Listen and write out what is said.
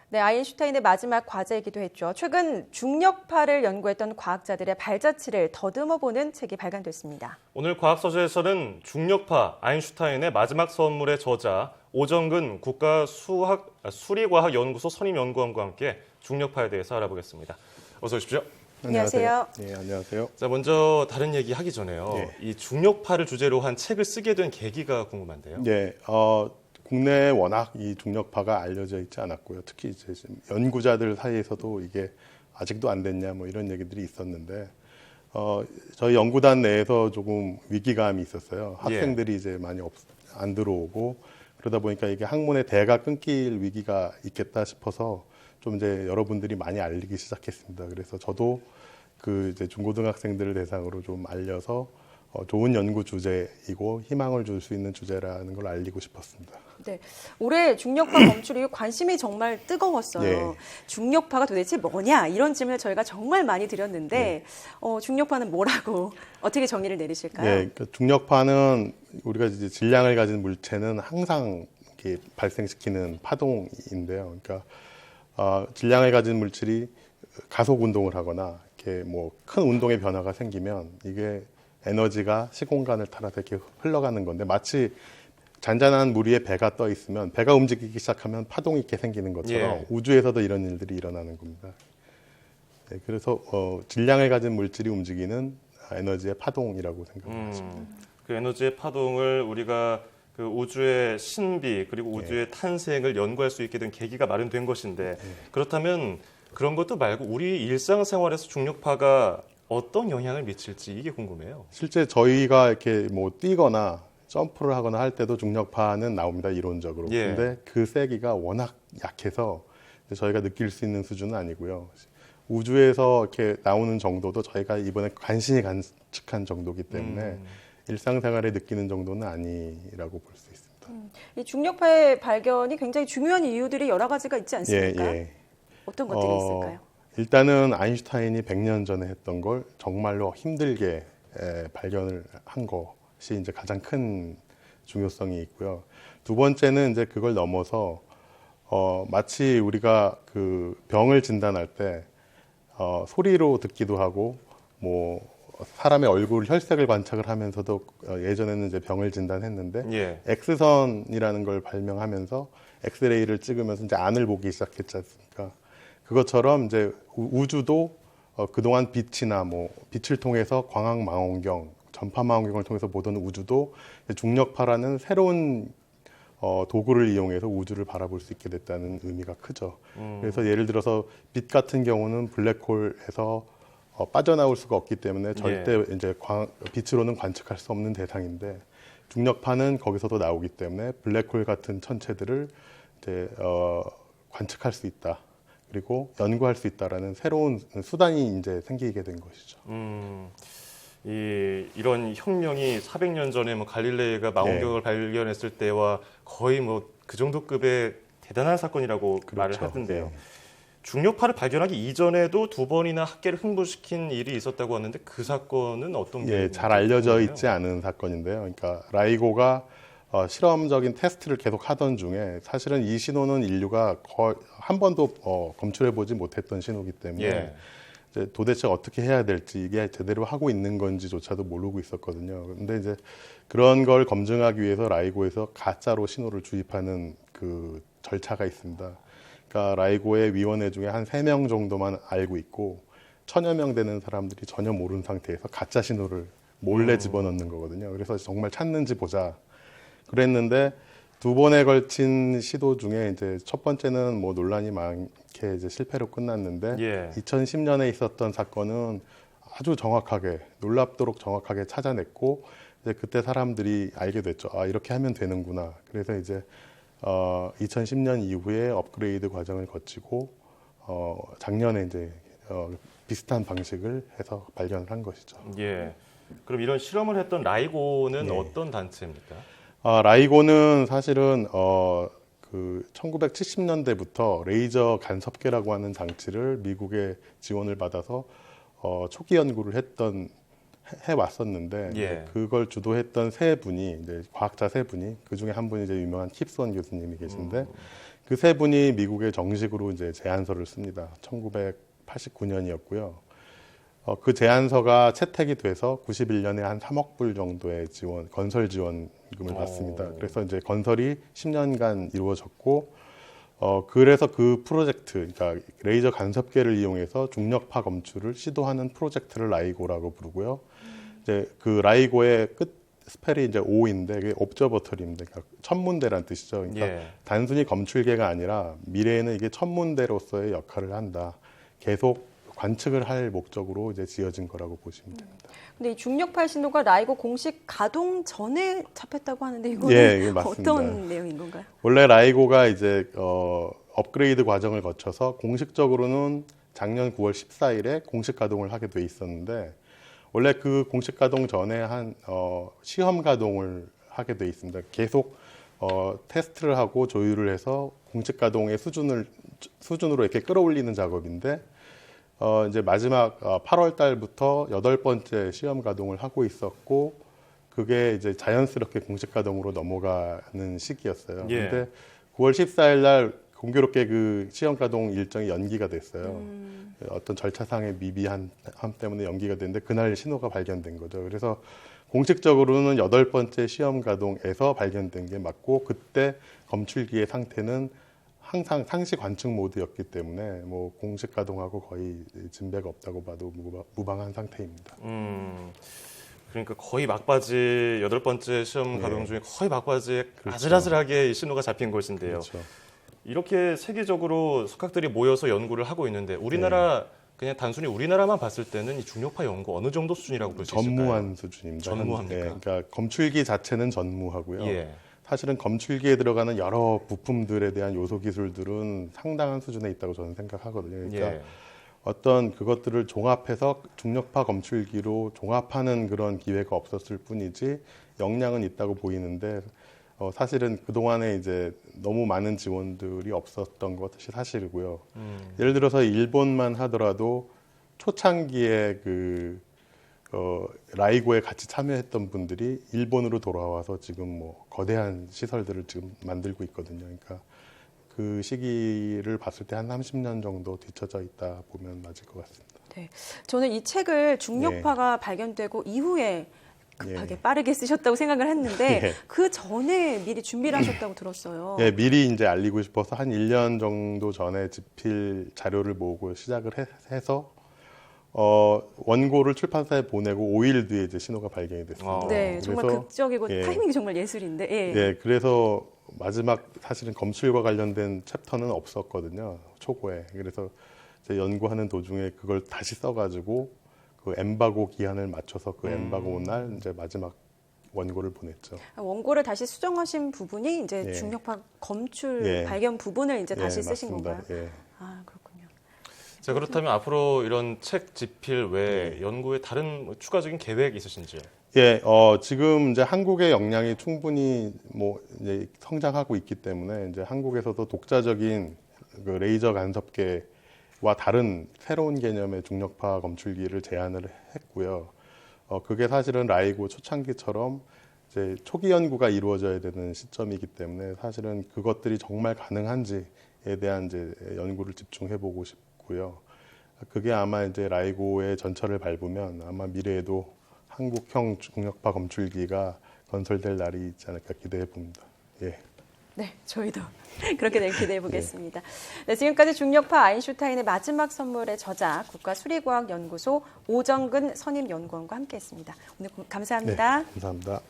네, 아인슈타인의 마지막 과제이기도 했죠. 최근 중력파를 연구했던 과학자들의 발자취를 더듬어보는 책이 발간됐습니다. 오늘 과학서재에서는 중력파 아인슈타인의 마지막 선물의 저자 오정근 국가수리과학연구소 선임연구원과 함께 중력파에 대해서 알아보겠습니다. 어서 오십시오. 안녕하세요. 네, 안녕하세요. 자, 먼저 다른 얘기 하기 전에요. 이 중력파를 주제로 한 책을 쓰게 된 계기가 궁금한데요. 네, 국내에 워낙 이 중력파가 알려져 있지 않았고요. 특히 이제 연구자들 사이에서도 이게 아직도 안 됐냐 뭐 이런 얘기들이 있었는데 저희 연구단 내에서 조금 위기감이 있었어요. 학생들이 이제 많이 안 들어오고 그러다 보니까 이게 학문의 대가 끊길 위기가 있겠다 싶어서 좀 이제 여러분들이 많이 알리기 시작했습니다. 그래서 저도 그 이제 중고등학생들을 대상으로 좀 알려서 좋은 연구 주제이고 희망을 줄 수 있는 주제라는 걸 알리고 싶었습니다. 네, 올해 중력파 검출이 관심이 정말 뜨거웠어요. 예. 중력파가 도대체 뭐냐 이런 질문을 저희가 정말 많이 드렸는데 중력파는 뭐라고 어떻게 정의를 내리실까요? 네, 그러니까 중력파는 우리가 이제 질량을 가진 물체는 항상 이렇게 발생시키는 파동인데요. 그러니까 질량을 가진 물질이 가속 운동을 하거나 이렇게 뭐 큰 운동의 변화가 생기면 이게 에너지가 시공간을 따라서 이렇게 흘러가는 건데 마치 잔잔한 물 위에 배가 떠 있으면 배가 움직이기 시작하면 파동이 이렇게 생기는 것처럼 우주에서도 이런 일들이 일어나는 겁니다. 네, 그래서 질량을 가진 물질이 움직이는 에너지의 파동이라고 생각하십니다. 그 에너지의 파동을 우리가 그 우주의 신비 그리고 우주의 탄생을 연구할 수 있게 된 계기가 마련된 것인데 그렇다면 그런 것도 말고 우리 일상생활에서 중력파가 어떤 영향을 미칠지 이게 궁금해요. 실제 저희가 이렇게 뭐 뛰거나 점프를 하거나 할 때도 중력파는 나옵니다, 이론적으로. 근데 그 세기가 워낙 약해서 저희가 느낄 수 있는 수준은 아니고요. 우주에서 이렇게 나오는 정도도 저희가 이번에 간신히 관측한 정도이기 때문에 일상생활에 느끼는 정도는 아니라고 볼 수 있습니다. 이 중력파의 발견이 굉장히 중요한 이유들이 여러 가지가 있지 않습니까? 어떤 것들이 있을까요? 일단은 아인슈타인이 100년 전에 했던 걸 정말로 힘들게 발견을 한 것이 이제 가장 큰 중요성이 있고요. 두 번째는 이제 그걸 넘어서 마치 우리가 그 병을 진단할 때 소리로 듣기도 하고 뭐 사람의 얼굴 혈색을 관측을 하면서도 예전에는 이제 병을 진단했는데 X선이라는 걸 발명하면서 엑스레이를 찍으면서 이제 안을 보기 시작했지 않습니까? 그것처럼 이제 우주도 그동안 빛이나 뭐 빛을 통해서 광학망원경, 전파망원경을 통해서 보던 우주도 중력파라는 새로운 도구를 이용해서 우주를 바라볼 수 있게 됐다는 의미가 크죠. 그래서 예를 들어서 빛 같은 경우는 블랙홀에서 빠져나올 수가 없기 때문에 절대 이제 빛으로는 관측할 수 없는 대상인데 중력파는 거기서도 나오기 때문에 블랙홀 같은 천체들을 이제 관측할 수 있다. 그리고 연구할 수 있다라는 새로운 수단이 이제 생기게 된 것이죠. 이런 혁명이 400년 전에 뭐 갈릴레이가 망원경을 발견했을 때와 거의 뭐 그 정도 급의 대단한 사건이라고 말을 하던데요. 중력파를 발견하기 이전에도 2번이나 학계를 흥분시킨 일이 있었다고 하는데 그 사건은 어떤 게? 잘 알려져 있지 않은 사건인데요. 그러니까 라이고가 실험적인 테스트를 계속 하던 중에 사실은 이 신호는 인류가 거의 한 번도 검출해보지 못했던 신호이기 때문에 이제 도대체 어떻게 해야 될지 이게 제대로 하고 있는 건지조차도 모르고 있었거든요. 근데 이제 그런 걸 검증하기 위해서 라이고에서 가짜로 신호를 주입하는 그 절차가 있습니다. 그러니까 라이고의 위원회 중에 한 3명 정도만 알고 있고 1000여 명 되는 사람들이 전혀 모르는 상태에서 가짜 신호를 몰래 집어넣는 거거든요. 그래서 정말 찾는지 보자. 그랬는데 2번에 걸친 시도 중에 이제 첫 번째는 뭐 논란이 많게 이제 실패로 끝났는데 2010년에 있었던 사건은 아주 정확하게 놀랍도록 정확하게 찾아냈고 이제 그때 사람들이 알게 됐죠. 아, 이렇게 하면 되는구나. 그래서 이제 2010년 이후에 업그레이드 과정을 거치고 작년에 이제 비슷한 방식을 해서 발견을 한 것이죠. 그럼 이런 실험을 했던 라이고는 어떤 단체입니까? 라이고는 사실은 그 1970년대부터 레이저 간섭계라고 하는 장치를 미국의 지원을 받아서 초기 연구를 해왔었는데 그걸 주도했던 이제 과학자 세 분이 그 중에 한 분이 이제 유명한 킵스원 교수님이 계신데 그 세 분이 미국에 정식으로 이제 제안서를 씁니다. 1989년이었고요. 그 제안서가 채택이 돼서 91년에 한 3억 불 정도의 지원, 건설 지원금을 받습니다. 그래서 이제 건설이 10년간 이루어졌고, 그래서 그 프로젝트, 그러니까 레이저 간섭계를 이용해서 중력파 검출을 시도하는 프로젝트를 라이고라고 부르고요. 이제 그 라이고의 끝 스펠이 이제 O인데 그게 옵저버터리입니다. 그러니까 천문대란 뜻이죠. 그러니까 예. 단순히 검출계가 아니라 미래에는 이게 천문대로서의 역할을 한다. 계속 관측을 할 목적으로 이제 지어진 거라고 보시면 됩니다. 근데 이 중력파 신호가 라이고 공식 가동 전에 잡혔다고 하는데 이거는 예, 이게 맞습니다. 어떤 내용인 건가요? 원래 라이고가 이제 업그레이드 과정을 거쳐서 공식적으로는 작년 9월 14일에 공식 가동을 하게 돼 있었는데 원래 그 공식 가동 전에 한 시험 가동을 하게 돼 있습니다. 계속 테스트를 하고 조율을 해서 공식 가동의 수준으로 이렇게 끌어올리는 작업인데 이제 마지막 8월 달부터 8번째 시험 가동을 하고 있었고 그게 이제 자연스럽게 공식 가동으로 넘어가는 시기였어요. 예. 근데 9월 14일 날 공교롭게 그 시험 가동 일정이 연기가 됐어요. 어떤 절차상의 미비함 때문에 연기가 됐는데 그날 신호가 발견된 거죠. 그래서 공식적으로는 8번째 시험 가동에서 발견된 게 맞고 그때 검출기의 상태는 항상 상시 관측 모드였기 때문에 뭐 공식 가동하고 거의 진배가 없다고 봐도 무방한 상태입니다. 그러니까 거의 막바지 8번째 시험 네. 가동 중에 거의 막바지에 그렇죠. 아슬아슬하게 이 신호가 잡힌 것인데요. 그렇죠. 이렇게 세계적으로 석학들이 모여서 연구를 하고 있는데 우리나라 그냥 단순히 우리나라만 봤을 때는 이 중력파 연구 어느 정도 수준이라고 볼 수 있을까요? 전무한 수준입니다. 전무합니까? 그러니까 검출기 자체는 전무하고요. 예. 사실은 검출기에 들어가는 여러 부품들에 대한 요소 기술들은 상당한 수준에 있다고 저는 생각하거든요. 그러니까 예. 어떤 그것들을 종합해서 중력파 검출기로 종합하는 그런 기회가 없었을 뿐이지 역량은 있다고 보이는데 사실은 그동안에 이제 너무 많은 지원들이 없었던 것이 사실이고요. 예를 들어서 일본만 하더라도 초창기에 라이고에 같이 참여했던 분들이 일본으로 돌아와서 지금 뭐 거대한 시설들을 지금 만들고 있거든요. 그러니까 그 시기를 봤을 때 한 30년 정도 뒤쳐져 있다 보면 맞을 것 같습니다. 네, 저는 이 책을 중력파가 발견되고 이후에 급하게 예. 빠르게 쓰셨다고 생각을 했는데 예. 그 전에 미리 준비를 하셨다고 들었어요. 예, 미리 이제 알리고 싶어서 한 1년 정도 전에 집필 자료를 모으고 시작을 해서 원고를 출판사에 보내고 5일 뒤에 이제 신호가 발견이 됐습니다. 네, 정말 그래서, 극적이고 예. 타이밍이 정말 예술인데. 예. 예, 그래서 마지막 사실은 검출과 관련된 챕터는 없었거든요. 초고에. 그래서 이제 연구하는 도중에 그걸 다시 써가지고 그 엠바고 기한을 맞춰서 그 엠바고 날 이제 마지막 원고를 보냈죠. 원고를 다시 수정하신 부분이 이제 예. 중력파 검출 예. 발견 부분을 이제 다시 예, 쓰신 맞습니다. 건가요? 예. 아, 그렇군요. 자, 그렇다면 앞으로 이런 책 집필 외에 연구에 다른 추가적인 계획 있으신지요? 예, 지금 이제 한국의 역량이 충분히 뭐 이제 성장하고 있기 때문에 이제 한국에서도 독자적인 그 레이저 간섭계와 다른 새로운 개념의 중력파 검출기를 제안을 했고요. 그게 사실은 라이고 초창기처럼 이제 초기 연구가 이루어져야 되는 시점이기 때문에 사실은 그것들이 정말 가능한지에 대한 이제 연구를 집중해보고 싶고요. 그게 아마 이제 라이고의 전철을 밟으면 아마 미래에도 한국형 중력파 검출기가 건설될 날이 있지 않을까 기대해 봅니다. 예. 네, 저희도 그렇게 될 기대해 보겠습니다. 네, 지금까지 중력파 아인슈타인의 마지막 선물의 저자 국가수리과학연구소 오정근 선임연구원과 함께했습니다. 오늘 감사합니다. 네, 감사합니다.